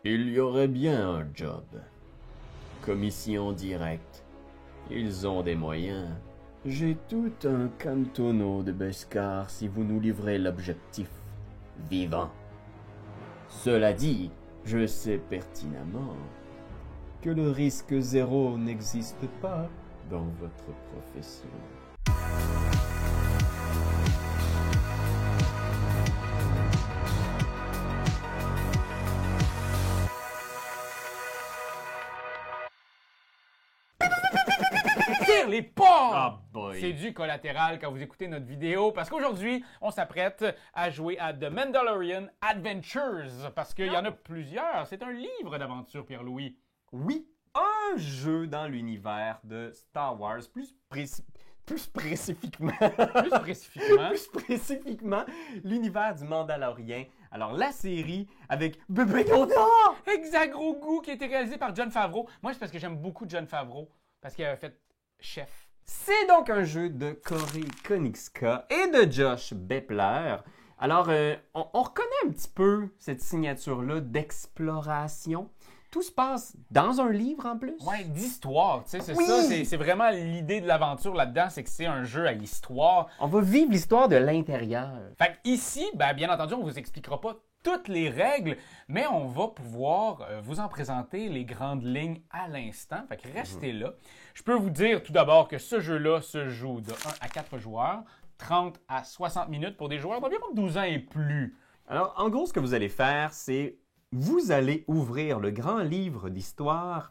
Il y aurait bien un job. Commission directe. Ils ont des moyens. J'ai tout un cantonneau de Beskar si vous nous livrez l'objectif vivant. Cela dit, je sais pertinemment que le risque zéro n'existe pas dans votre profession. Les porcs! Ah boy! C'est du collatéral quand vous écoutez notre vidéo parce qu'aujourd'hui, on s'apprête à jouer à The Mandalorian Adventures parce qu'il y en a plusieurs. C'est un livre d'aventure, Pierre-Louis. Oui, un jeu dans l'univers de Star Wars, plus spécifiquement, plus spécifiquement, l'univers du Mandalorien. Alors, la série avec Bébé Yoda! Exact, gros goût, qui a été réalisé par Jon Favreau. Moi, c'est parce que j'aime beaucoup Jon Favreau parce qu'il avait fait Chef. C'est donc un jeu de Corey Konixka et de Josh Bepler. Alors, on reconnaît un petit peu cette signature-là d'exploration. Tout se passe dans un livre en plus. Ouais, d'histoire, tu sais, c'est Oui! ça. C'est vraiment l'idée de l'aventure là-dedans, c'est que c'est un jeu à histoire. On va vivre l'histoire de l'intérieur. Fait que ici, ben, bien entendu, on ne vous expliquera pas toutes les règles, mais on va pouvoir vous en présenter les grandes lignes à l'instant. Fait que restez là. Je peux vous dire tout d'abord que ce jeu-là se joue de 1 à 4 joueurs, 30 à 60 minutes pour des joueurs d'environ 12 ans et plus. Alors, en gros, ce que vous allez faire, c'est vous allez ouvrir le grand livre d'histoire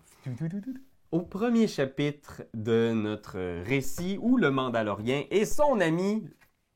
au premier chapitre de notre récit où le Mandalorien et son ami...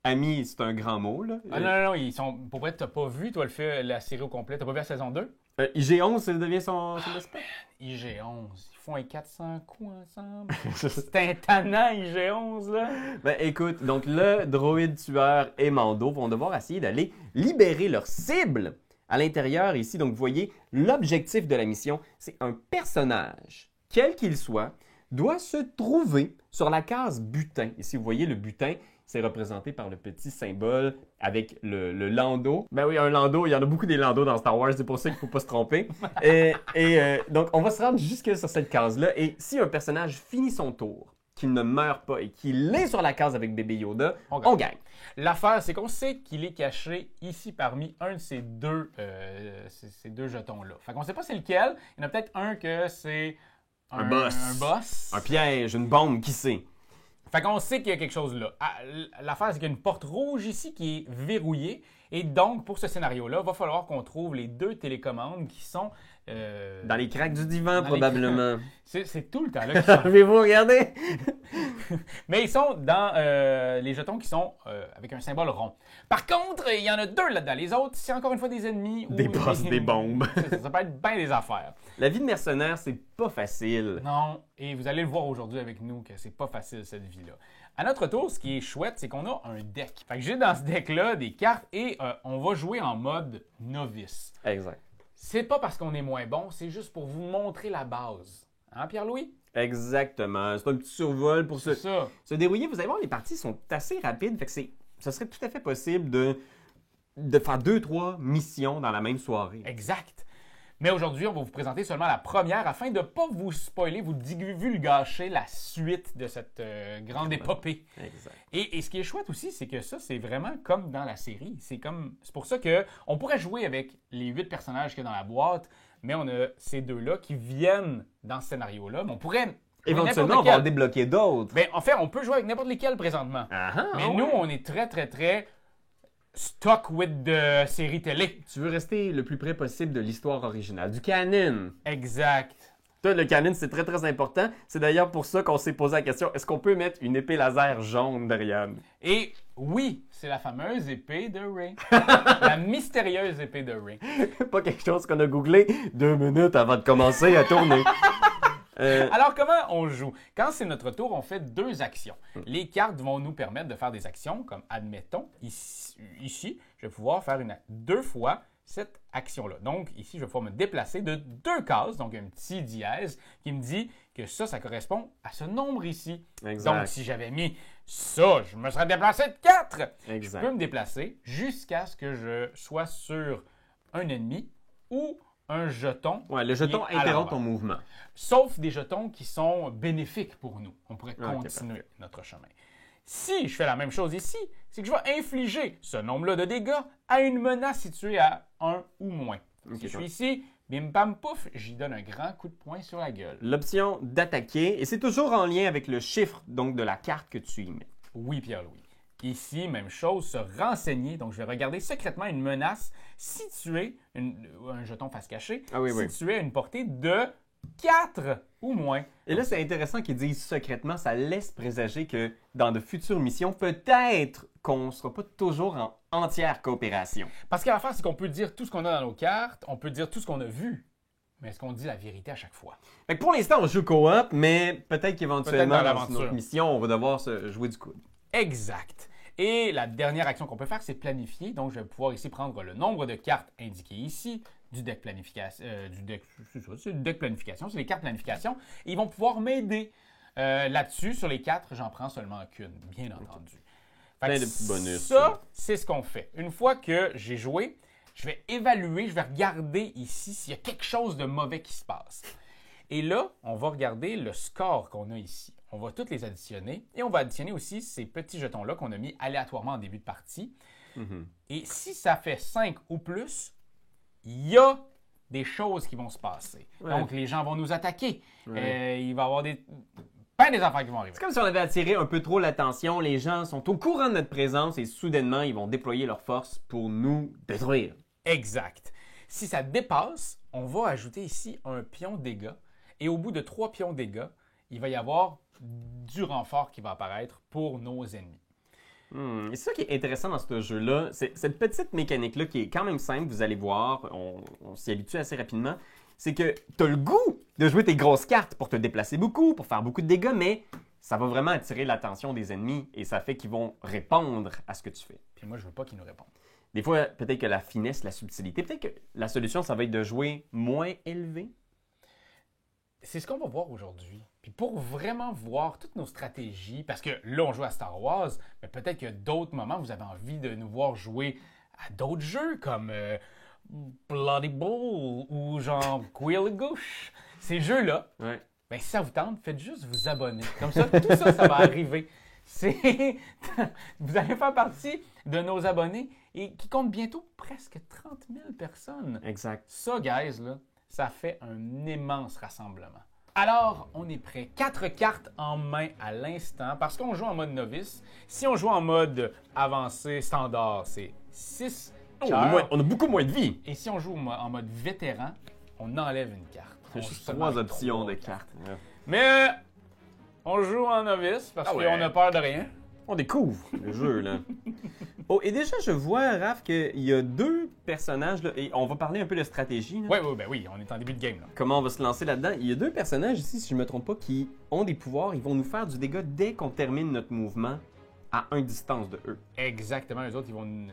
Ami, c'est un grand mot, là. Ah non, ils sont... Pour vrai, t'as pas vu, toi, la série au complet. T'as pas vu la saison 2? IG-11, ça devient son espèce? IG-11, ils font un 400 coups ensemble. C'est un tannant, IG-11, là. Ben écoute, donc le droïde tueur et Mando vont devoir essayer d'aller libérer leur cible à l'intérieur ici. Donc vous voyez, l'objectif de la mission, c'est un personnage, quel qu'il soit, doit se trouver sur la case butin. Ici, vous voyez le butin, c'est représenté par le petit symbole avec le landau. Ben oui, un landau, il y en a beaucoup des landaux dans Star Wars, c'est pour ça qu'il ne faut pas se tromper. Donc, on va se rendre jusque sur cette case-là. Et si un personnage finit son tour, qu'il ne meurt pas et qu'il est sur la case avec Bébé Yoda, on gagne. L'affaire, c'est qu'on sait qu'il est caché ici parmi un de ces deux jetons-là. Fait qu'on ne sait pas c'est lequel. Il y en a peut-être un que c'est un boss. Un piège, une bombe, qui sait? Fait qu'on sait qu'il y a quelque chose là. L'affaire, c'est qu'il y a une porte rouge ici qui est verrouillée. Et donc, pour ce scénario-là, il va falloir qu'on trouve les deux télécommandes qui sont... dans les craques du divan, probablement. C'est tout le temps là qu'ils sont. Avez-vous regardé? Mais ils sont dans les jetons qui sont avec un symbole rond. Par contre, il y en a deux là-dedans. Les autres, c'est encore une fois des ennemis. Des boss, des bombes. Ça peut être bien des affaires. La vie de mercenaire, c'est pas facile. Non, et vous allez le voir aujourd'hui avec nous que c'est pas facile cette vie-là. À notre tour, ce qui est chouette, c'est qu'on a un deck. Fait que j'ai dans ce deck-là des cartes et on va jouer en mode novice. Exact. C'est pas parce qu'on est moins bon, c'est juste pour vous montrer la base. Hein, Pierre-Louis? Exactement. C'est un petit survol pour se débrouiller. Vous allez voir, les parties sont assez rapides. Fait que ce serait tout à fait possible de faire 2-3 missions dans la même soirée. Exact. Mais aujourd'hui, on va vous présenter seulement la première afin de ne pas vous spoiler, vous divulgacher la suite de cette grande épopée. Exact. Et ce qui est chouette aussi, c'est que ça, c'est vraiment comme dans la série. C'est pour ça qu'on pourrait jouer avec les 8 personnages qu'il y a dans la boîte, mais on a ces deux-là qui viennent dans ce scénario-là. Mais on pourrait... Éventuellement, on va en débloquer d'autres. Ben, en fait, on peut jouer avec n'importe lesquels présentement. Mais nous, on est très, très, très... stock with de séries télé. Tu veux rester le plus près possible de l'histoire originale, du canon. Exact. Toi, le canon, c'est très, très important. C'est d'ailleurs pour ça qu'on s'est posé la question, est-ce qu'on peut mettre une épée laser jaune derrière? Et oui, c'est la fameuse épée de Rey. La mystérieuse épée de Rey. Pas quelque chose qu'on a googlé 2 minutes avant de commencer à tourner. Alors, comment on joue? Quand c'est notre tour, on fait 2 actions. Les cartes vont nous permettre de faire des actions, comme, admettons, ici je vais pouvoir faire 2 fois cette action-là. Donc, ici, je vais pouvoir me déplacer de 2 cases, donc un petit dièse qui me dit que ça correspond à ce nombre ici. Exact. Donc, si j'avais mis ça, je me serais déplacé de 4. Exact. Je peux me déplacer jusqu'à ce que je sois sur un ennemi ou un jeton. Ouais, le jeton qui est à interrompt ton l'envers. mouvement. Sauf des jetons qui sont bénéfiques pour nous. On pourrait Ok, continuer parfait. notre chemin. Si je fais la même chose ici, c'est que je vais infliger ce nombre-là de dégâts à une menace située à 1 ou moins. Ok, Si je donc. suis ici, bim bam pouf, j'y donne un grand coup de poing sur la gueule. L'option d'attaquer, et c'est toujours en lien avec le chiffre donc de la carte que tu y mets. Oui, Pierre-Louis. Ici, même chose, se renseigner. Donc, je vais regarder secrètement une menace située, un jeton face cachée, Ah oui, oui. situé à une portée de 4 ou moins. Et là, c'est intéressant qu'ils disent secrètement, ça laisse présager que dans de futures missions, peut-être qu'on ne sera pas toujours en entière coopération. Parce que l'affaire, c'est qu'on peut dire tout ce qu'on a dans nos cartes, on peut dire tout ce qu'on a vu, mais est-ce qu'on dit la vérité à chaque fois? Fait que pour l'instant, on joue coop, mais peut-être qu'éventuellement, Peut-être dans dans l'aventure. notre mission, on va devoir se jouer du coude. Exact. Et la dernière action qu'on peut faire, c'est planifier. Donc, je vais pouvoir ici prendre le nombre de cartes indiquées ici du deck planification. C'est le deck planification, c'est les cartes planification. Et ils vont pouvoir m'aider. Là-dessus, sur les 4, j'en prends seulement qu'une, bien entendu. Fait Plein que de petits bonus. Ça, c'est ce qu'on fait. Une fois que j'ai joué, je vais évaluer, je vais regarder ici s'il y a quelque chose de mauvais qui se passe. Et là, on va regarder le score qu'on a ici. On va toutes les additionner et on va additionner aussi ces petits jetons-là qu'on a mis aléatoirement en début de partie. Mhm. Et si ça fait 5 ou plus, il y a des choses qui vont se passer. Ouais. Donc, les gens vont nous attaquer. Ouais. Il va y avoir plein des affaires qui vont arriver. C'est comme si on avait attiré un peu trop l'attention. Les gens sont au courant de notre présence et soudainement, ils vont déployer leurs forces pour nous détruire. Exact. Si ça dépasse, on va ajouter ici un pion dégâts. Et au bout de 3 pions dégâts, il va y avoir du renfort qui va apparaître pour nos ennemis. Et c'est ça qui est intéressant dans ce jeu-là, c'est cette petite mécanique-là qui est quand même simple, vous allez voir, on s'y habitue assez rapidement, c'est que tu as le goût de jouer tes grosses cartes pour te déplacer beaucoup, pour faire beaucoup de dégâts, mais ça va vraiment attirer l'attention des ennemis et ça fait qu'ils vont répondre à ce que tu fais. Puis moi, je veux pas qu'ils nous répondent. Des fois, peut-être que la finesse, la subtilité, peut-être que la solution, ça va être de jouer moins élevé. C'est ce qu'on va voir aujourd'hui. Puis pour vraiment voir toutes nos stratégies, parce que là, on joue à Star Wars, mais peut-être qu'il y a d'autres moments où vous avez envie de nous voir jouer à d'autres jeux comme Bloody Bull ou genre Wheel Gauche. Ces jeux-là, Ouais. ben, si ça vous tente, faites juste vous abonner. Comme ça, tout ça, ça va arriver. Vous allez faire partie de nos abonnés et qui comptent bientôt presque 30 000 personnes. Exact. Ça, guys, là, ça fait un immense rassemblement. Alors, on est prêt. 4 cartes en main à l'instant parce qu'on joue en mode novice. Si on joue en mode avancé, standard, c'est 6 cœurs. On a beaucoup moins de vie. Et si on joue en mode vétéran, on enlève une carte. Il y On a joue juste seulement 3 avec options 3 de cartes. Ouais. Mais on joue en novice parce Ah ouais. qu'on a peur de rien. On découvre le jeu, là. Oh, et déjà, je vois, Raph, qu'il y a 2 personnages, là, et on va parler un peu de stratégie. Là. Oui, oui, ben oui, on est en début de game. Là. Comment on va se lancer là-dedans. Il y a 2 personnages ici, si je ne me trompe pas, qui ont des pouvoirs. Ils vont nous faire du dégât dès qu'on termine notre mouvement à 1 distance de eux. Exactement, eux autres,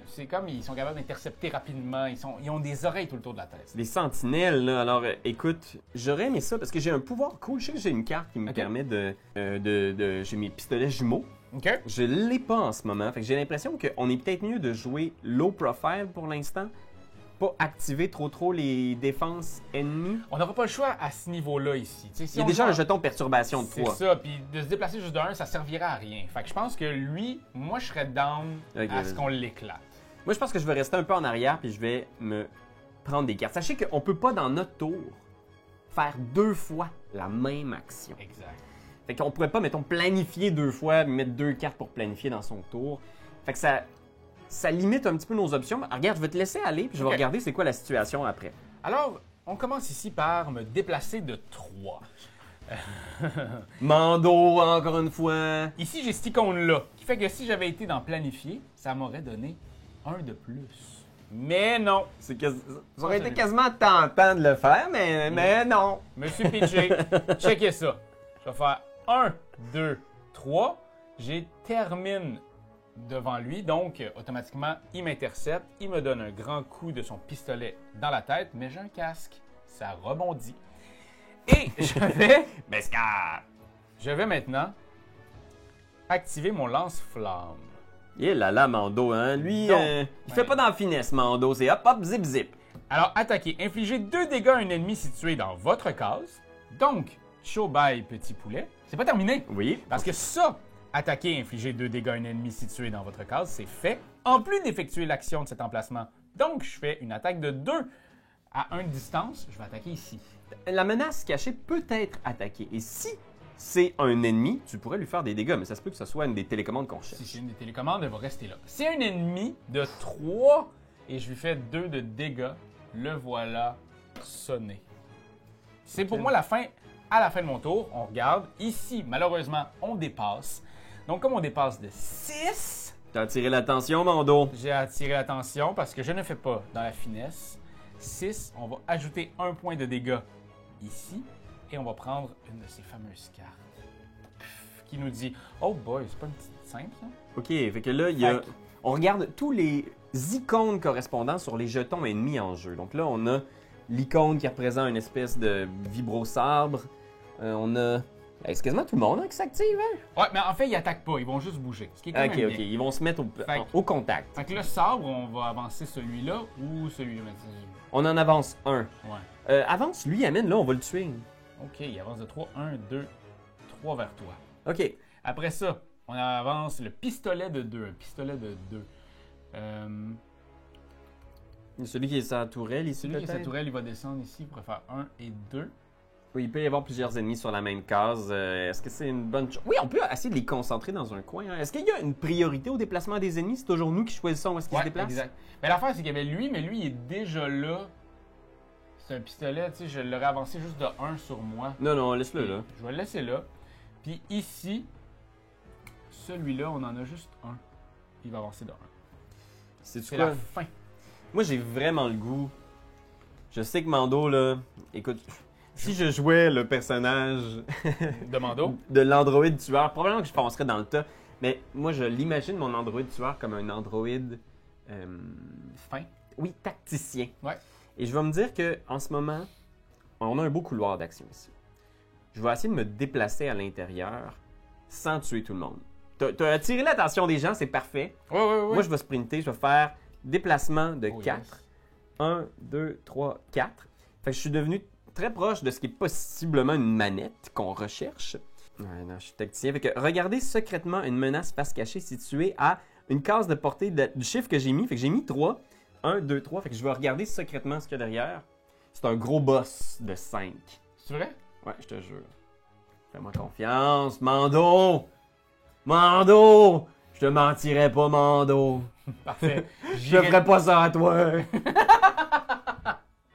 c'est comme ils sont capables d'intercepter rapidement. Ils ont des oreilles tout le tour de la tête. C'est des sentinelles, là. Alors, écoute, j'aurais aimé ça parce que j'ai un pouvoir cool. Je sais que j'ai une carte qui me Ok. permet j'ai mes pistolets jumeaux. OK? Je l'ai pas en ce moment. Fait que j'ai l'impression qu'on est peut-être mieux de jouer low profile pour l'instant. Pas activer trop les défenses ennemies. On n'aura pas le choix à ce niveau-là ici. Tu sais, si Il y a on déjà joue un en- jeton perturbation de C'est 3. ça, puis de se déplacer juste de 1, ça servirait à rien. Fait que je pense que lui, moi, je serais down Ok, à ce vas-y. qu'on l'éclate. Moi, je pense que je vais rester un peu en arrière puis je vais me prendre des cartes. Sachez qu'on peut pas, dans notre tour, faire 2 fois la même action. Exact. Fait qu'on pourrait pas, mettons, planifier 2 fois, mettre 2 cartes pour planifier dans son tour. Fait que ça limite un petit peu nos options. Mais regarde, je vais te laisser aller puis je vais Ok. regarder c'est quoi la situation après. Alors, on commence ici par me déplacer de 3. Mando, encore une fois. Ici, j'ai cette icône-là, qui fait que si j'avais été dans planifier, ça m'aurait donné 1 de plus. Mais non, Ça aurait été quasiment tentant de le faire, mais non. Monsieur PJ, checkez ça. Je vais faire 1, 2, 3. J'ai termine devant lui, donc automatiquement, il m'intercepte. Il me donne un grand coup de son pistolet dans la tête, mais j'ai un casque. Ça rebondit. Et je vais maintenant activer mon lance-flamme. Il là, Mando, hein. Lui, Donc, il fait pas dans la finesse, Mando. C'est hop, hop, zip, zip. Alors, attaquer. Infligez 2 dégâts à un ennemi situé dans votre case. Donc, Chobai, petit poulet. C'est pas terminé. Oui. Parce que ça, attaquer et infliger 2 dégâts à un ennemi situé dans votre case, c'est fait. En plus d'effectuer l'action de cet emplacement. Donc, je fais une attaque de 2 à 1 de distance. Je vais attaquer ici. La menace cachée peut être attaquée. Et si c'est un ennemi, tu pourrais lui faire des dégâts, mais ça se peut que ce soit une des télécommandes qu'on cherche. Si c'est une des télécommandes, elle va rester là. C'est un ennemi de 3 et je lui fais 2 de dégâts. Le voilà sonné. C'est pour moi la fin. À la fin de mon tour, on regarde. Ici, malheureusement, on dépasse. Donc, comme on dépasse de 6, T'as attiré l'attention, Mando. j'ai attiré l'attention parce que je ne fais pas dans la finesse. 6, on va ajouter 1 point de dégâts ici. Et on va prendre une de ces fameuses cartes qui nous dit « Oh boy, c'est pas une petite simple, ça? » OK, fait que là, on regarde tous les icônes correspondant sur les jetons ennemis en jeu. Donc là, on a l'icône qui représente une espèce de vibro-sabre. On a... C'est quasiment tout le monde qui s'active, hein? Ouais, mais en fait, ils attaquent pas, ils vont juste bouger. Ce qui est quand OK, même OK. bien. Ils vont se mettre au contact. Fait que le sabre, on va avancer celui-là ou celui-là. On en avance un. Ouais. Avance, lui, amène, là, on va le tuer. OK, il avance de 3. 1, 2, 3 vers toi. OK. Après ça, on avance le pistolet de 2. Un pistolet de 2. Celui qui est sa tourelle ici, Celui qui est sa peut-être? tourelle, il va descendre ici. Il pourrait faire 1 et 2. Oui, il peut y avoir plusieurs ennemis sur la même case. Est-ce que c'est une bonne chose? Oui, on peut essayer de les concentrer dans un coin. Hein. Est-ce qu'il y a une priorité au déplacement des ennemis? C'est toujours nous qui choisissons où est-ce qu'ils se déplacent? Exact. Mais l'affaire, c'est qu'il y avait lui, mais lui, il est déjà là. C'est un pistolet, tu sais, je l'aurais avancé juste de 1 sur moi. Non, non, laisse-le là. Je vais le laisser là. Puis ici, celui-là, on en a juste un. Il va avancer de 1. C'est la fin. Moi, j'ai vraiment le goût. Je sais que Mando, là, écoute, si je jouais le personnage De Mando? de l'androïde tueur, probablement que je foncerais dans le tas. Mais moi, je l'imagine, mon androïde tueur, comme un androïde... Fin. Oui, tacticien. Ouais. Et je vais me dire qu'en ce moment, on a un beau couloir d'action ici. Je vais essayer de me déplacer à l'intérieur sans tuer tout le monde. T'as attiré l'attention des gens, c'est parfait. Ouais. Moi, je vais sprinter, je vais faire déplacement de 4. Yes. 1, 2, 3, 4. Fait que je suis devenu très proche de ce qui est possiblement une manette qu'on recherche. Ouais, non, je suis tacticien. Fait que regardez secrètement une menace face cachée située à une case de portée du chiffre que j'ai mis. Fait que j'ai mis 3. 1, 2, 3. Fait que je vais regarder secrètement ce qu'il y a derrière. C'est un gros boss de 5. C'est vrai? Ouais, je te jure. Fais-moi confiance, Mando! Mando! Je te mentirais pas, Mando. Parfait. Je ferais pas ça à toi.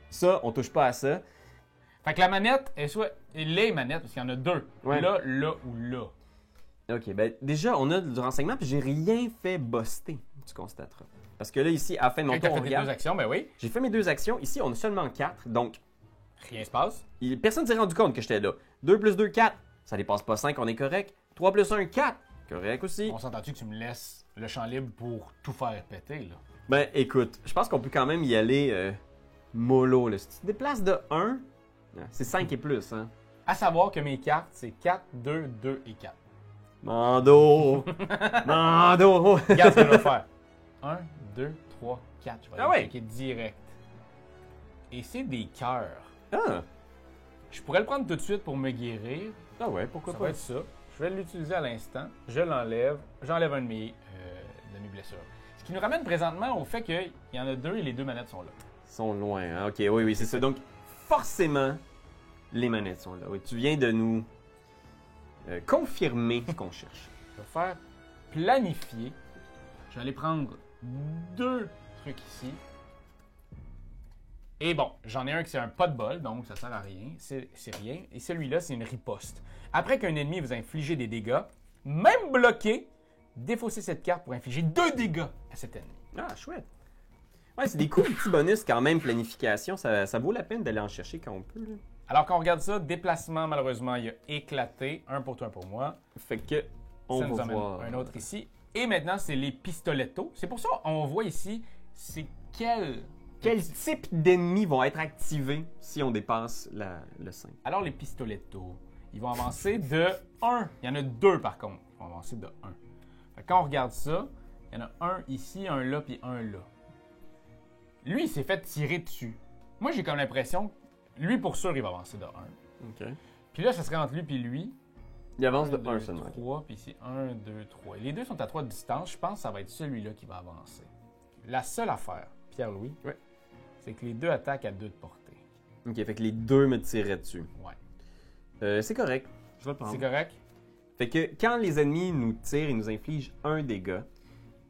Ça, on touche pas à ça. Fait que la manette est soit les manettes, parce qu'il y en a 2. Ouais. Là, là ou là. OK, ben déjà, on a du renseignement, puis j'ai rien fait buster, tu constateras. Parce que là, ici, à la fin de mon Quand tour, t'as on fait tes regarde. 2 actions, ben oui. J'ai fait mes 2 actions. Ici, on a seulement 4, donc Rien se passe. personne ne s'est rendu compte que j'étais là. 2 plus 2, 4. Ça dépasse pas 5, on est correct. 3 plus 1, 4. Correct aussi. On s'entend-tu que tu me laisses le champ libre pour tout faire péter, là? Ben, écoute, je pense qu'on peut quand même y aller mollo. Là. Si tu te déplaces de 1, c'est 5 et plus, hein. À savoir que mes cartes, c'est 4, 2, 2 et 4. Mando! Mando! Regarde ce que je vais faire. 1, 2, 3, 4. Je vais Ah ouais? aller checker direct. Et c'est des cœurs. Ah! Je pourrais le prendre tout de suite pour me guérir. Ah ouais, pourquoi Ça pas? va être ça. Je vais l'utiliser à l'instant. Je l'enlève. J'enlève un de mes blessures. Ce qui nous ramène présentement au fait qu'il y en a 2 et les 2 manettes sont là. Ils sont loin, hein? Ok, oui, c'est ça. Donc, forcément, les manettes sont là. Oui, tu viens de nous confirmer ce qu'on cherche. Je vais faire planifier. Je vais aller prendre 2 trucs ici. Et bon, j'en ai un qui c'est un pas de bol, donc ça sert à rien. C'est rien. Et celui-là, c'est une riposte. Après qu'un ennemi vous a infligé des dégâts, même bloqué, défaussez cette carte pour infliger 2 dégâts à cet ennemi. Ah, chouette. Ouais, c'est des coups de petits bonus quand même, planification. Ça vaut la peine d'aller en chercher quand on peut. Là. Alors quand on regarde ça, déplacement, malheureusement, il a éclaté. Un pour toi, un pour moi. Fait que, on Ça nous va amène voir. un autre ici. Et maintenant, c'est les pistolettos. C'est pour ça qu'on voit ici, c'est quel type d'ennemis vont être activés si on dépasse le 5? Alors, les pistolettos, ils vont avancer de 1. Il y en a 2 par contre. Ils vont avancer de 1. Fait que quand on regarde ça, il y en a un ici, un là, puis un là. Lui, il s'est fait tirer dessus. Moi, j'ai comme l'impression, lui, pour sûr, il va avancer de 1. OK. Puis là, ça serait entre lui et lui. Il avance de 1 2, seulement. 3, puis c'est 1, 2, 3. Les deux sont à 3 de distance. Je pense que ça va être celui-là qui va avancer. La seule affaire, Pierre-Louis, Ouais. c'est que les deux attaquent à 2 de portée. OK, fait que les deux me tireraient dessus. Ouais. C'est correct. Je vais le prendre. C'est correct? Fait que quand les ennemis nous tirent, ils nous infligent un dégât.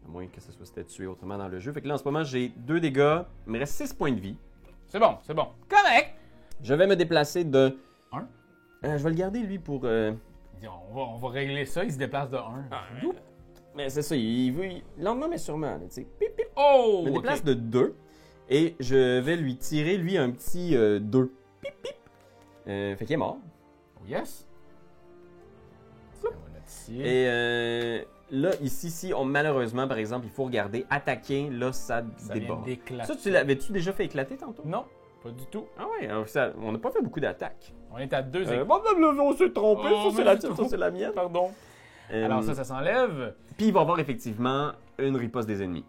À moins que ce soit statué autrement dans le jeu. Fait que là, en ce moment, j'ai 2 dégâts. Il me reste 6 points de vie. C'est bon, c'est bon. Correct! Je vais me déplacer de... 1. je vais le garder, lui, pour... On va régler ça. Il se déplace de 1. Mais c'est ça, il veut... Lentement, mais sûrement, tu sais. Pip, pip. Oh! Je me déplace Ok. de 2. Et je vais lui tirer, lui, un petit 2. Pip, pip. Fait qu'il est mort. Oh, yes. On va noter ici. Et là, ici, si on, malheureusement, par exemple, il faut regarder, attaquer, là, ça Ça vient déborde. d'éclater. Ça, tu l'avais-tu déjà fait éclater tantôt? Non, pas du tout. Ah ouais, on n'a pas fait beaucoup d'attaques. On est à 2 On s'est trompé, Oh, ça c'est mais la c'est tienne, trop. ça c'est la mienne. Pardon. Alors ça s'enlève. Puis il va y avoir effectivement une riposte des ennemis.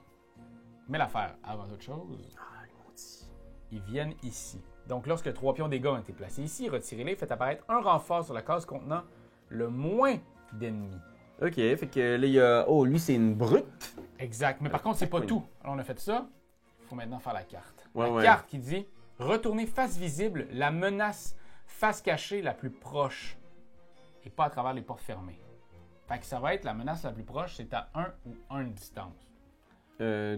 Mais l'affaire, avant toute chose, Ah, les maudits. ils viennent ici. Donc lorsque 3 pions dégâts ont été placés ici, retirez-les, faites apparaître un renfort sur la case contenant le moins d'ennemis. Ok, fait que là il y a... Oh, lui c'est une brute. Exact. Mais par contre, c'est pas oui. tout. Alors on a fait ça. Il faut maintenant faire la carte. Ouais, la ouais. carte qui dit retournez face visible, la menace face cachée la plus proche. Et pas à travers les portes fermées. Fait que ça va être la menace la plus proche, c'est à 1 ou 1 de distance.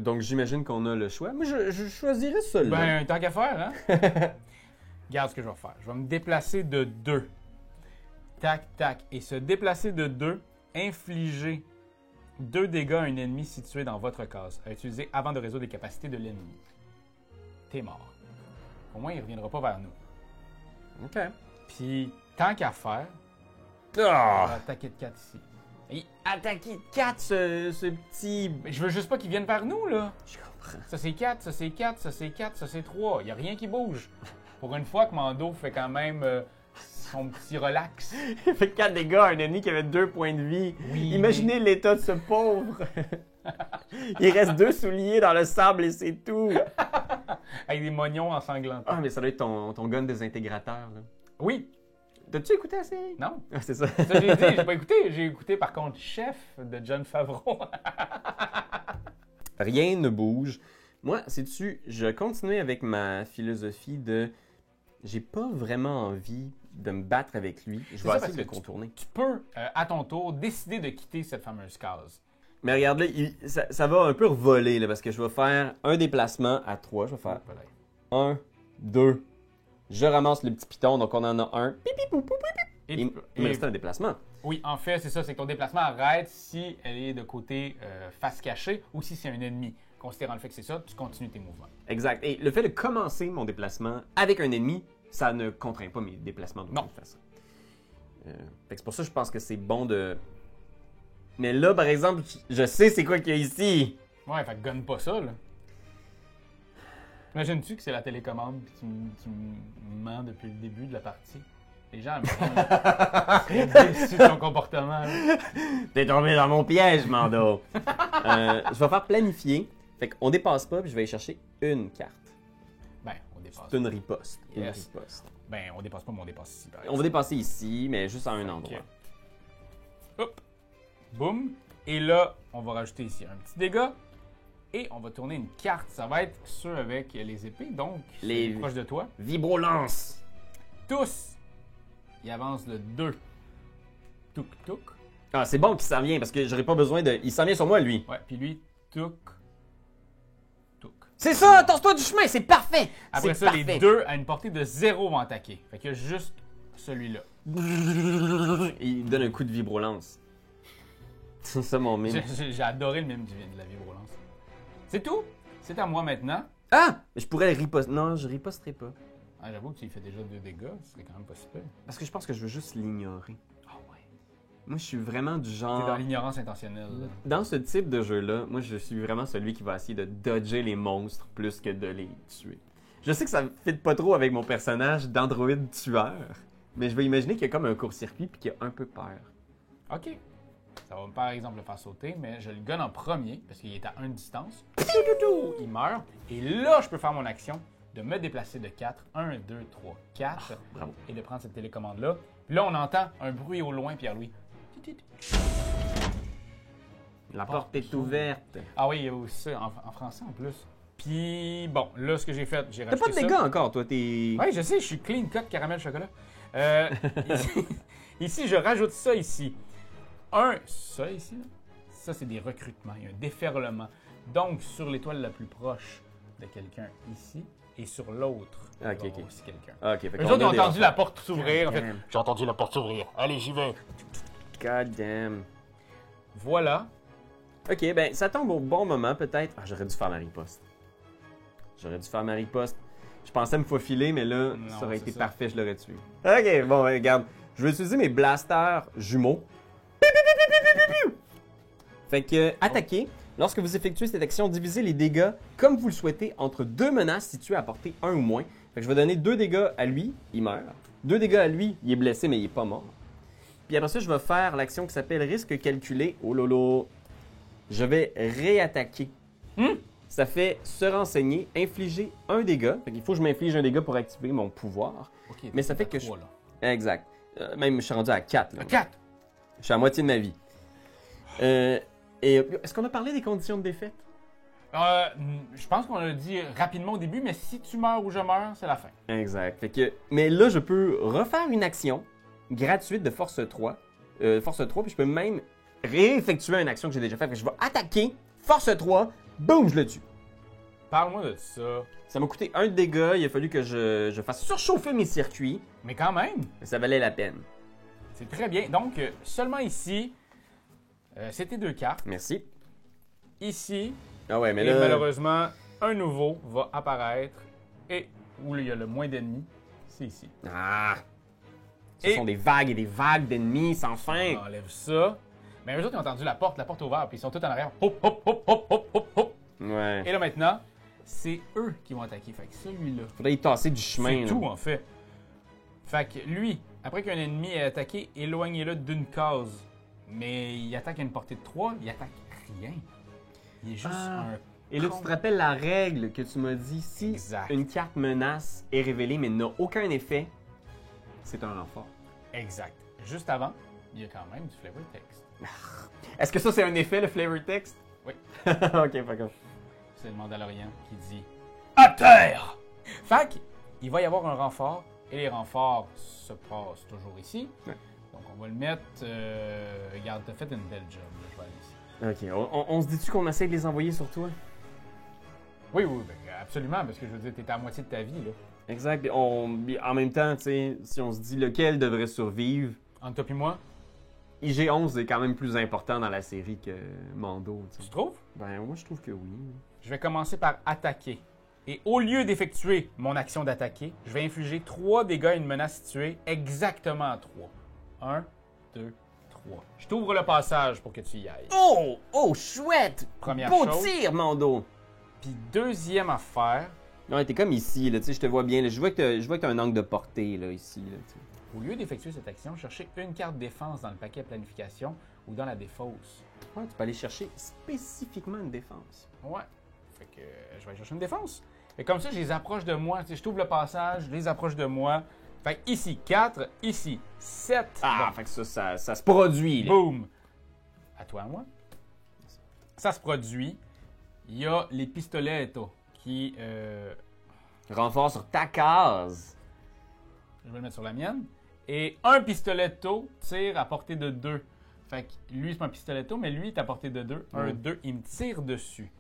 Donc j'imagine qu'on a le choix. Moi je choisirais celui-là. Ben, tant qu'à faire, hein? Regarde ce que je vais faire. Je vais me déplacer de 2. Tac, tac. Et se déplacer de 2, infliger 2 dégâts à un ennemi situé dans votre case, à utiliser avant de résoudre les capacités de l'ennemi. T'es mort. Au moins, il ne reviendra pas vers nous. Ok. Puis, tant qu'à faire, on va Ah! attaquer de 4 ici. Et attaquer 4 ce petit... Mais je veux juste pas qu'il vienne vers nous, là. Je comprends. Ça, c'est 4, ça, c'est 4, ça, c'est 4, ça, c'est 3. Il n'y a rien qui bouge. Pour une fois que Mando fait quand même son petit relax. Il fait 4 dégâts à un ennemi qui avait 2 points de vie. Oui, Imaginez l'état de ce pauvre. Il reste 2 souliers dans le sable et c'est tout. Avec des mognons ensanglants. Ah, mais ça doit être ton gun désintégrateur, là. Oui. T'as-tu écouté la série? Non. Ah, c'est ça. Ça, j'ai dit, j'ai pas écouté. J'ai écouté, par contre, Chef de John Favreau. Rien ne bouge. Moi, sais-tu, je continue avec ma philosophie de... J'ai pas vraiment envie de me battre avec lui. Je C'est vais ça, essayer parce de le que contourner. Tu peux, à ton tour, décider de quitter cette fameuse case. Mais regarde, là, ça va un peu revoler, là, parce que je vais faire un déplacement à 3. Je vais faire Voilà. 1, 2. Je ramasse le petit piton, donc on en a un. Pip, pip, pip, pip, pip. Et Il tu peux- me et- reste un déplacement. Oui, en fait, c'est ça. C'est que ton déplacement arrête si elle est de côté face cachée ou si c'est un ennemi. Considérant le fait que c'est ça, tu continues tes mouvements. Exact. Et le fait de commencer mon déplacement avec un ennemi, ça ne contraint pas mes déplacements de Non. toute façon. Fait que c'est pour ça que je pense que c'est bon de... Mais là, par exemple, je sais c'est quoi qu'il y a ici. Ouais, fait que gonne pas ça, là. Imagines-tu que c'est la télécommande puis tu me mens depuis le début de la partie? Les gens seraient déçus de ton comportement. Là. T'es tombé dans mon piège, Mando. Je vais faire planifier. Fait qu'on dépasse pas, puis je vais aller chercher une carte. Ben, on dépasse. C'est une riposte. Une Yes. riposte. Ben, on dépasse pas, mais on dépasse ici. par On exemple. va dépasser ici, mais juste à un endroit. Hop. Boum. Et là, on va rajouter ici un petit dégât. Et on va tourner une carte. Ça va être ceux avec les épées, donc Les- ceux proches de toi. Vibro-lance. Tous, ils avancent de 2. Touk, touk. Ah, c'est bon qu'il s'en vient, parce que j'aurais pas besoin de... Il s'en vient sur moi, lui. Ouais, puis lui, touk, touk. C'est ça, torse-toi du chemin, c'est parfait. Après C'est ça, parfait. les deux, à une portée de 0, vont attaquer. Fait qu'il y a juste celui-là. Il me donne un coup de vibro-lance. C'est ça mon mime. J'ai adoré le mime de la vibrolance. C'est tout. C'est à moi maintenant. Ah! Je pourrais riposter. Non, je riposterai pas. Ah, j'avoue que tu lui fais déjà 2 dégâts. Ce serait quand même pas super. Parce que je pense que je veux juste l'ignorer. Ah ouais. Moi, je suis vraiment du T'es genre... dans l'ignorance intentionnelle. là. Dans ce type de jeu-là, moi, je suis vraiment celui qui va essayer de dodger les monstres plus que de les tuer. Je sais que ça ne fit pas trop avec mon personnage d'androïde tueur, mais je vais imaginer qu'il y a comme un court-circuit puis qu'il a un peu peur. OK. Ça va par exemple le faire sauter, mais je le gonne en premier parce qu'il est à 1 distance. Il meurt. Et là, je peux faire mon action de me déplacer de 4. 1, 2, 3, 4. Bravo. Et de prendre cette télécommande-là. Puis là, on entend un bruit au loin, Pierre-Louis. La porte est ouverte. Ah oui, il y a aussi ça en français en plus. Puis bon, là, ce que j'ai fait, j'ai T'as rajouté pas de dégâts encore, toi, t'es... Oui, je sais, je suis clean cut caramel chocolat. Ici, je rajoute ça ici. Ça ici, là, ça c'est des recrutements, il y a un déferlement. Donc, sur l'étoile la plus proche de quelqu'un ici, et sur l'autre, il y aura aussi quelqu'un. Ok, fait Eux autres ont entendu la porte s'ouvrir. En fait, j'ai entendu la porte s'ouvrir. Allez, j'y vais. God damn. Voilà. Ok, ben ça tombe au bon moment peut-être. Ah, j'aurais dû faire ma riposte. Je pensais me faufiler, mais là, Non, ça aurait été ça. parfait, je l'aurais tué. Ok, bon, regarde. Je vais utiliser mes blasters jumeaux. Fait que, attaquer. Lorsque vous effectuez cette action, divisez les dégâts comme vous le souhaitez entre deux menaces situées à portée 1 ou moins. Fait que je vais donner 2 dégâts à lui, il meurt. 2 dégâts à lui, il est blessé, mais il est pas mort. Puis après ça, je vais faire l'action qui s'appelle risque calculé. Oh lolo. Je vais réattaquer. Ça fait se renseigner, infliger un dégât. Fait qu'il faut que je m'inflige un dégât pour activer mon pouvoir. Okay, mais ça fait que 3, je... Exact. Même, je suis rendu à 4. À 4! Je suis à moitié de ma vie. Est-ce qu'on a parlé des conditions de défaite? Je pense qu'on l'a dit rapidement au début, mais si tu meurs ou je meurs, c'est la fin. Exact. Fait que, mais là, je peux refaire une action gratuite de force 3. Force 3, puis je peux même réeffectuer une action que j'ai déjà faite. Fait que je vais attaquer, force 3, boum, je le tue. Parle-moi de ça. Ça m'a coûté 1 de dégâts, il a fallu que je fasse surchauffer mes circuits. Mais quand même, Mais ça valait la peine. c'est très bien. Donc, seulement ici, c'était 2 cartes. Merci. Ici, Ah ouais, mais et là... malheureusement, un nouveau va apparaître. Et où il y a le moins d'ennemis, c'est ici. Ah! Ce Et- sont des vagues et des vagues d'ennemis sans fin. On enlève ça. Mais eux autres, ils ont entendu la porte ouverte, puis ils sont tous en arrière. Hop, hop, hop, hop, hop, hop, hop. Ouais. Et là maintenant, c'est eux qui vont attaquer. Fait que celui-là, Faudrait y tasser du chemin. c'est là. tout en fait. Fait que lui, après qu'un ennemi ait attaqué, éloignez-le d'une case. Mais il attaque à une portée de 3, il attaque rien. Il est juste un... Et là, tu te rappelles la règle que tu m'as dit, si Exact. une carte menace est révélée mais n'a aucun effet, c'est un renfort. Exact. Juste avant, il y a quand même du flavor text. Est-ce que ça, c'est un effet, le flavor text? Oui. Ok, pas comme. C'est le Mandalorian qui dit « À terre! » Fait qu'il va y avoir un renfort, et les renforts se passent toujours ici. Ouais. Donc on va le mettre... regarde, t'as fait une belle job, là. Je vais aller ici. Ok, on se dit-tu qu'on essaie de les envoyer sur toi? Oui, ben, absolument, parce que je veux dire, t'es à moitié de ta vie, là. Exact. Puis en même temps, tu sais, si on se dit lequel devrait survivre, Entre toi et moi, IG-11 est quand même plus important dans la série que Mando. tu sais. tu trouves? Ben, moi, je trouve que oui. Je vais commencer par attaquer. Et au lieu d'effectuer mon action d'attaquer, je vais infliger 3 dégâts à une menace située exactement à 3. 1, 2, 3. Je t'ouvre le passage pour que tu y ailles. Oh! Oh, chouette! Première Beau chose. tir, Mando! Puis deuxième affaire, Ouais, t'es comme ici, là, tu sais, je te vois bien. Là. Je vois que t'as un angle de portée, là, ici, là, tu sais. au lieu d'effectuer cette action, cherchez une carte défense dans le paquet planification ou dans la défausse. Ouais, tu peux aller chercher spécifiquement une défense. Ouais. Fait que je vais aller chercher une défense. Et comme ça, je les approche de moi. Tu sais, je t'ouvre le passage, je les approche de moi. Fait que ici 4, ici 7. Ah, fait que ça se produit, là. Boum! À toi, à moi. Ça se produit. Il y a les pistoletos qui... Renfort sur ta case. je vais le mettre sur la mienne. Et un pistoletto tire à portée de 2. Fait que lui, c'est pas un pistoletto, mais lui, il est à portée de 2. Un 2, il me tire dessus.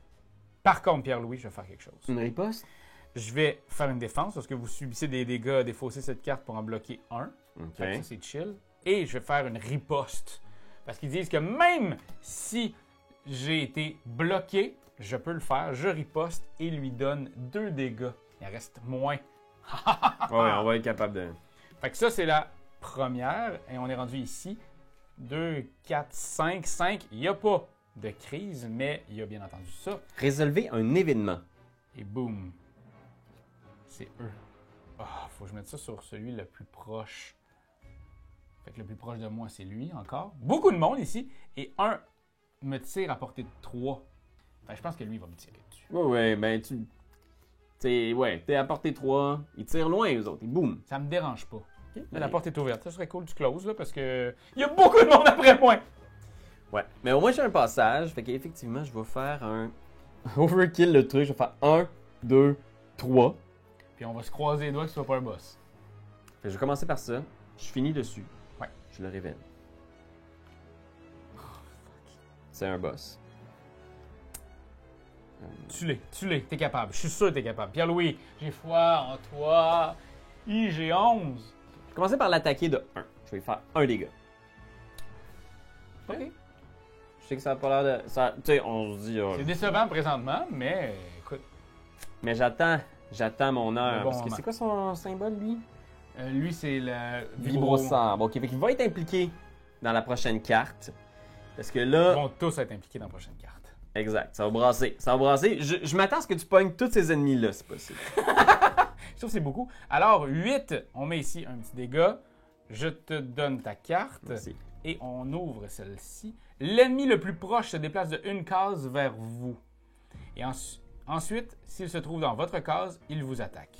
Par contre, Pierre-Louis, je vais faire quelque chose. Une riposte? Je vais faire une défense parce que vous subissez des dégâts, défausser cette carte pour en bloquer un. Ok. Fait que ça, c'est chill. Et je vais faire une riposte. Parce qu'ils disent que même si j'ai été bloqué, je peux le faire. Je riposte et lui donne 2 dégâts. Il en reste moins. Ouais, on va être capable de... Fait que ça, c'est la première. Et on est rendu ici. 2, 4, 5, 5. Il n'y a pas de crise, mais il y a bien entendu ça. Résolvez un événement. Et boum. C'est eux. Ah, faut que je mette ça sur celui le plus proche. Fait que le plus proche de moi, c'est lui encore. Beaucoup de monde ici. Et un me tire à portée de 3. Fait que je pense que lui, il va me tirer dessus. Ouais, ben t'es à portée 3. Ils tirent loin, eux autres. Ils boum. Ça me dérange pas. Okay, Mais la porte est ouverte. Ça serait cool, tu closes, là, parce que il y a beaucoup de monde après moi. Ouais, mais au moins j'ai un passage. Fait qu'effectivement, je vais faire un overkill le truc. Je vais faire 1, 2, 3. Puis on va se croiser les doigts que ce soit pas un boss. Fait que je vais commencer par ça. Je finis dessus. Ouais. Je le révèle. C'est un boss. Tu l'es, t'es capable. Je suis sûr que t'es capable. Pierre-Louis, j'ai foi en toi. J'ai 11. Je vais commencer par l'attaquer de 1. Je vais lui faire un dégât. OK. Je sais que ça n'a pas l'air de. Tu sais, on se dit. C'est décevant présentement, mais écoute. Mais j'attends mon heure. Bon parce que moment. c'est quoi son symbole, lui? Lui, c'est le Vibrosabre. Ok, fait qu'il va être impliqué dans la prochaine carte. Parce que Ils là. vont tous être impliqués dans la prochaine carte. Exact, ça va brasser. Ça va brasser. Je m'attends à ce que tu pognes tous ces ennemis-là, c'est possible. Je trouve que c'est beaucoup. Alors, 8, on met ici un petit dégât. Je te donne ta carte. Merci. Et on ouvre celle-ci. L'ennemi le plus proche se déplace de une case vers vous. Et ensuite, s'il se trouve dans votre case, il vous attaque.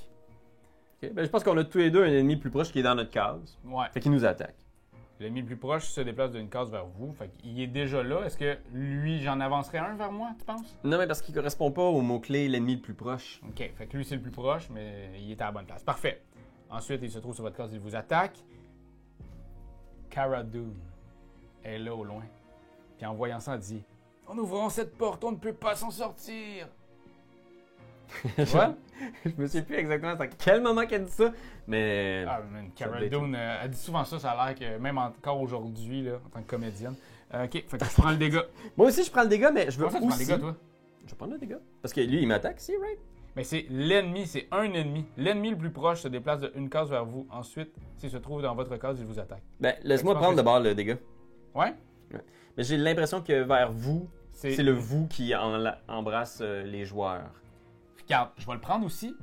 Ok, ben, je pense qu'on a tous les deux un ennemi plus proche qui est dans notre case. Ouais. Fait qu'il nous attaque. L'ennemi le plus proche se déplace d'une case vers vous. Fait qu'il est déjà là. Est-ce que lui, j'en avancerai un vers moi, tu penses? Non, mais parce qu'il correspond pas au mot-clé l'ennemi le plus proche. OK. Fait que lui, c'est le plus proche, mais il est à la bonne place. Parfait. Ensuite, il se trouve sur votre case, il vous attaque. Cara Dune est là au loin. Puis en voyant ça, elle dit « En ouvrant cette porte, on ne peut pas s'en sortir! » Tu vois? Je me souviens plus exactement à quel moment qu'elle dit ça, mais. Ah, man, Cara Ça doit Dune, elle dit souvent ça, ça a l'air que même encore aujourd'hui, là, en tant que comédienne. OK, fait que je prends le dégât. Moi aussi, je prends le dégât, mais je veux Comment ça, tu aussi. prends le dégât, toi? Je vais prendre le dégât. Parce que lui, il m'attaque, c'est right? Mais c'est l'ennemi, c'est un ennemi. L'ennemi le plus proche se déplace d'une case vers vous. Ensuite, s'il se trouve dans votre case, il vous attaque. Ben, laisse-moi Fait que je pense prendre que d'abord le dégât. Ouais? Mais j'ai l'impression que vers vous, C'est c'est le vous qui embrasse les joueurs. Regarde, je vais le prendre aussi.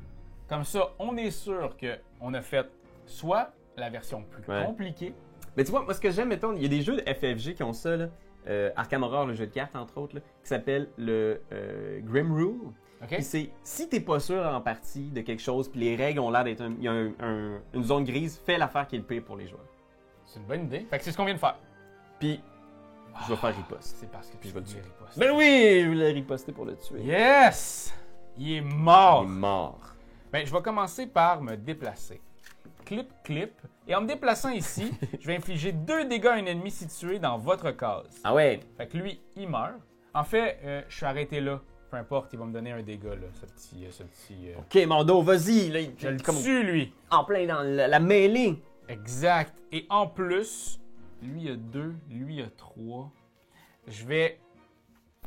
Comme ça, on est sûr qu'on a fait soit la version plus Ouais. compliquée. Mais tu vois, moi, ce que j'aime, mettons, il y a des jeux de FFG qui ont ça, là. Arkham Horror, le jeu de cartes, entre autres, là, qui s'appelle le Grim Rule. OK? Puis c'est, si t'es pas sûr en partie de quelque chose, puis les règles ont l'air d'être il y a une zone grise, fais l'affaire qui est le pire pour les joueurs. C'est une bonne idée. Fait que c'est ce qu'on vient de faire. Puis, je vais faire riposte. C'est parce que Puis tu je vais le veux tuer. riposte. Ben oui, je voulais riposter pour le tuer. Yes! Il est mort. Il est mort. Ben, je vais commencer par me déplacer. Clip, clip. Et en me déplaçant ici, je vais infliger 2 dégâts à un ennemi situé dans votre case. Ah ouais. Fait que lui, il meurt. En fait, je suis arrêté là. Peu importe, il va me donner un dégât, là, ce petit... Ok, Mando, vas-y. Là, Je le comme tue, lui. en plein dans la mêlée. Exact. Et en plus, lui a 2, lui a 3. Je vais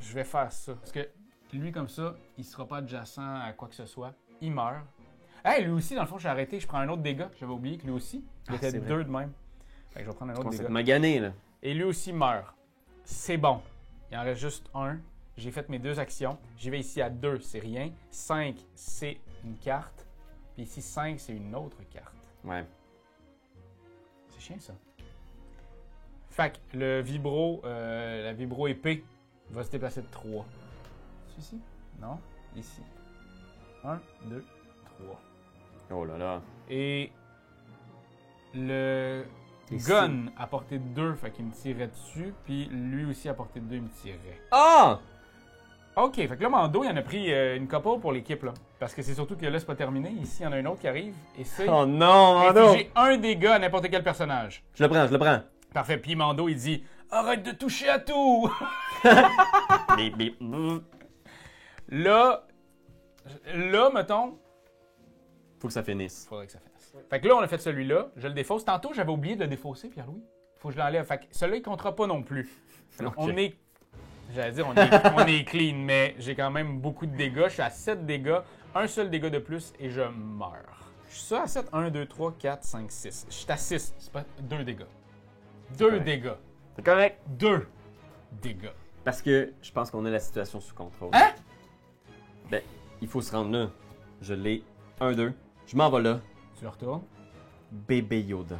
faire ça. Parce que lui, comme ça, il sera pas adjacent à quoi que ce soit. Il meurt. Hey, lui aussi, dans le fond, j'ai arrêté. Je prends un autre dégât. J'avais oublié que lui aussi, il Ah, était c'est 2 de même. Fait que je vais prendre un autre C'est dégât. magané, là. Et lui aussi meurt. C'est bon. Il en reste juste un. J'ai fait mes 2 actions. J'y vais ici à 2, c'est rien. 5, c'est une carte. Puis ici, 5, c'est une autre carte. Ouais. C'est chiant, ça. Fait que le vibro, la vibro épée va se déplacer de 3. C'est ici? Non. Ici. 1, 2, 3. Oh là là. Et le Et gun à portée de 2, fait qu'il me tirait dessus. Puis lui aussi à portée de 2, il me tirait. Ah! OK, fait que là, Mando, il en a pris une couple pour l'équipe, là. Parce que c'est surtout que là, c'est pas terminé. Ici, il y en a un autre qui arrive. Et c'est Oh non, Mando! j'ai un dégât à n'importe quel personnage. Je le prends. Parfait. Puis Mando, il dit « Arrête de toucher à tout! » Bip, bip. Là, mettons, Faut que ça finisse. faudrait que ça finisse. Fait que là, on a fait celui-là. Je le défausse. Tantôt, j'avais oublié de le défausser, Pierre-Louis. Faut que je l'enlève. Fait que celui-là, il comptera pas non plus. Ok. On est... J'allais dire, on est clean, mais j'ai quand même beaucoup de dégâts. Je suis à 7 dégâts. Un seul dégât de plus et je meurs. Je suis ça à 7. 1, 2, 3, 4, 5, 6. Je suis à 6. C'est pas 2 dégâts. 2 correct. dégâts. C'est correct. 2 dégâts. Parce que je pense qu'on a la situation sous contrôle. Hein? Ben, il faut se rendre là. Je l'ai. 1, 2. Je m'en vais là. Tu le retournes. Bébé Yoda.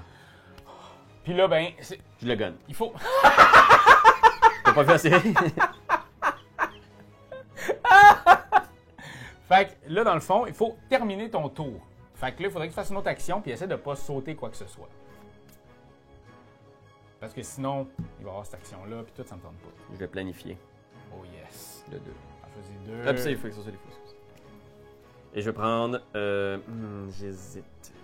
Puis là, ben, Je le gonne. il faut... T'as pas vu la série? Fait que là, dans le fond, il faut terminer ton tour. Fait que là, il faudrait que tu fasses une autre action puis essaie de pas sauter quoi que ce soit. Parce que sinon, il va y avoir cette action-là, puis tout, ça me tente pas. Je vais planifier. Oh yes. Le 2. J'en choisis 2. Ah, puis ça, il faut que ce soit les fausses. Et je vais prendre... j'hésite.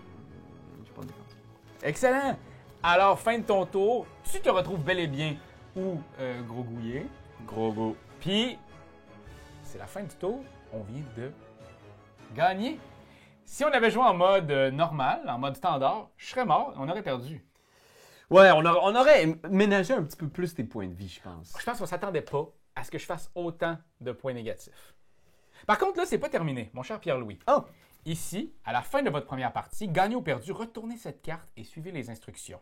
Je vais prendre des cartes. Excellent! Alors, fin de ton tour, tu te retrouves bel et bien où Gros Gouillet. Gros go. Puis, c'est la fin du tour. On vient de gagner. Si on avait joué en mode normal, en mode standard, je serais mort, on aurait perdu. Ouais, on aurait ménagé un petit peu plus tes points de vie, je pense. Je pense qu'on ne s'attendait pas à ce que je fasse autant de points négatifs. Par contre, là, c'est pas terminé, mon cher Pierre-Louis. Oh! Ici, à la fin de votre première partie, gagnez ou perdu, retournez cette carte et suivez les instructions.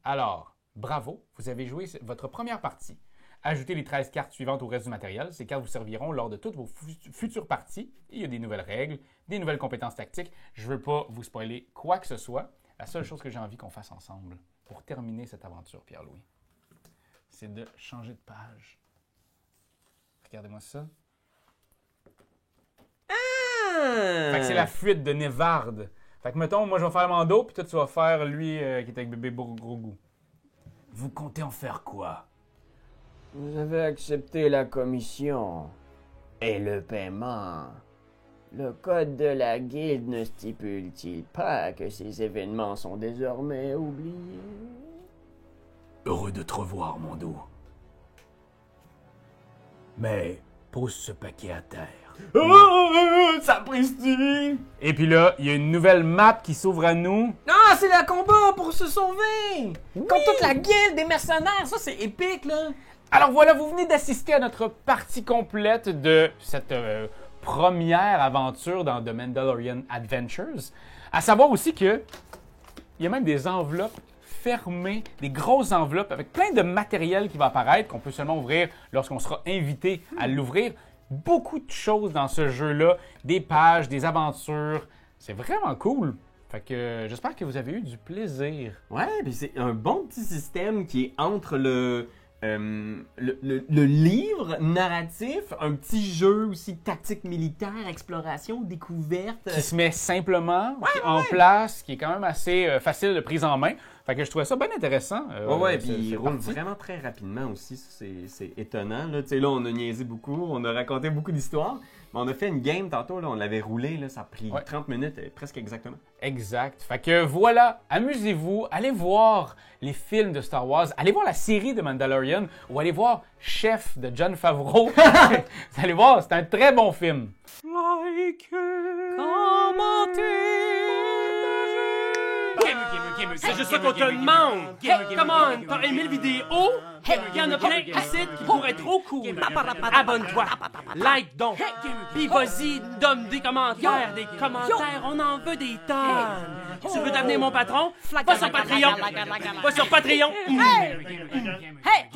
Alors, bravo, vous avez joué votre première partie. Ajoutez les 13 cartes suivantes au reste du matériel. Ces cartes vous serviront lors de toutes vos futures parties. Il y a des nouvelles règles, des nouvelles compétences tactiques. Je ne veux pas vous spoiler quoi que ce soit. La seule chose que j'ai envie qu'on fasse ensemble pour terminer cette aventure, Pierre-Louis, c'est de changer de page. Regardez-moi ça. Fait que c'est la fuite de Nevard. Fait que mettons, moi je vais faire Mando, puis toi tu vas faire lui qui est avec bébé gros goût. Vous comptez en faire quoi? Vous avez accepté la commission et le paiement. Le code de la guilde ne stipule-t-il pas que ces événements sont désormais oubliés? Heureux de te revoir, Mando. Mais pose ce paquet à terre. Sapristi! Et puis là, il y a une nouvelle map qui s'ouvre à nous. Ah, c'est le combat pour se sauver! Contre toute la guilde des mercenaires, ça c'est épique là! Alors voilà, vous venez d'assister à notre partie complète de cette première aventure dans The Mandalorian Adventures. À savoir aussi que il y a même des enveloppes fermées, des grosses enveloppes avec plein de matériel qui va apparaître, qu'on peut seulement ouvrir lorsqu'on sera invité à l'ouvrir. Beaucoup de choses dans ce jeu-là, des pages, des aventures. C'est vraiment cool. Fait que j'espère que vous avez eu du plaisir. Ouais, puis c'est un bon petit système qui est entre le livre narratif, un petit jeu aussi tactique militaire, exploration, découverte. Qui se met simplement en place, qui est quand même assez facile de prise en main. Fait que je trouvais ça bien intéressant. Puis il roule vraiment très rapidement aussi, c'est étonnant. Là, tu sais, là, on a niaisé beaucoup, on a raconté beaucoup d'histoires, mais on a fait une game tantôt, là, on l'avait roulé, là, ça a pris 30 minutes, presque exactement. Exact. Fait que voilà, amusez-vous, allez voir les films de Star Wars, allez voir la série de Mandalorian ou allez voir Chef de Jon Favreau. Vous allez voir, c'est un très bon film. C'est juste ça qu'on te demande! Hey, come on! T'as aimé le vidéo? Hey, y'en a plein ici qui pourraient être trop cool! Abonne-toi! Like donc! Puis vas-y, donne des commentaires! Des commentaires, on en veut des tonnes! Tu veux devenir mon patron? Va sur Patreon! Va sur Patreon! Hey!